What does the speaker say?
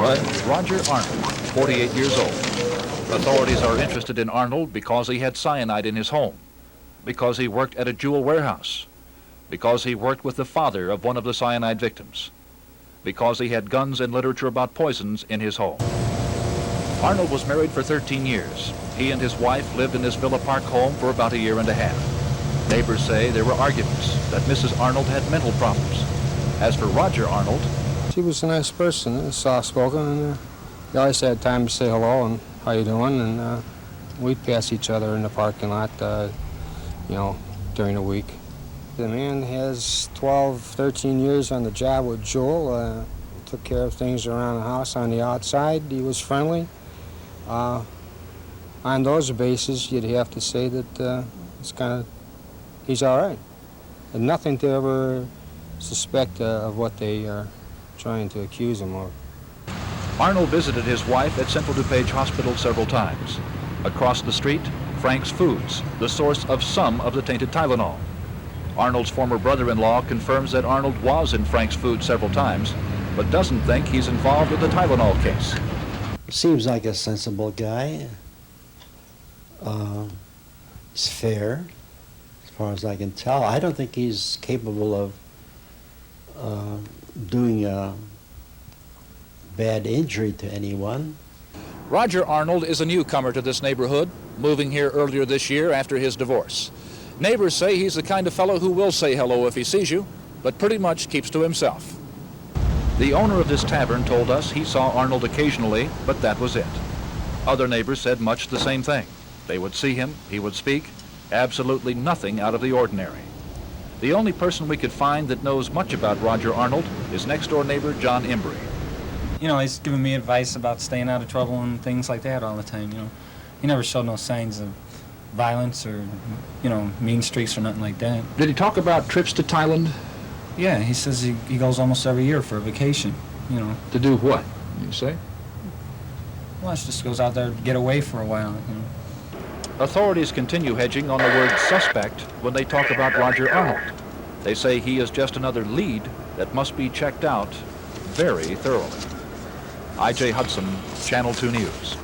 Roger Arnold, 48 years old. Authorities are interested in Arnold because he had cyanide in his home, because he worked at a jewel warehouse, because he worked with the father of one of the cyanide victims, because he had guns and literature about poisons in his home. Arnold was married for 13 years. He and his wife lived in this Villa Park home for about a year and a half. Neighbors say there were arguments, that Mrs. Arnold had mental problems. As for Roger Arnold, she was a nice person, soft-spoken, and we always had time to say hello and how you doing, and we'd pass each other in the parking lot, during the week. The man has 12, 13 years on the job with Joel, took care of things around the house on the outside. He was friendly. On those bases, you'd have to say that he's all right. And nothing to ever suspect of what they are trying to accuse him of. Arnold visited his wife at Central DuPage Hospital several times. Across the street, Frank's Foods, the source of some of the tainted Tylenol. Arnold's former brother-in-law confirms that Arnold was in Frank's Foods several times, but doesn't think he's involved in the Tylenol case. Seems like a sensible guy. He's fair, as far as I can tell. I don't think he's capable of doing a bad injury to anyone. Roger Arnold is a newcomer to this neighborhood, moving here earlier this year after his divorce. Neighbors say he's the kind of fellow who will say hello if he sees you, but pretty much keeps to himself. The owner of this tavern told us he saw Arnold occasionally, but that was it. Other neighbors said much the same thing. They would see him, he would speak, absolutely nothing out of the ordinary. The only person we could find that knows much about Roger Arnold is next-door neighbor John Embry. He's giving me advice about staying out of trouble and things like that all the time, He never showed no signs of violence or, mean streaks or nothing like that. Did he talk about trips to Thailand? Yeah, he says he goes almost every year for a vacation, To do what, you say? Well, he just goes out there to get away for a while, Authorities continue hedging on the word suspect when they talk about Roger Arnold. They say he is just another lead that must be checked out very thoroughly. I.J. Hudson, Channel 2 News.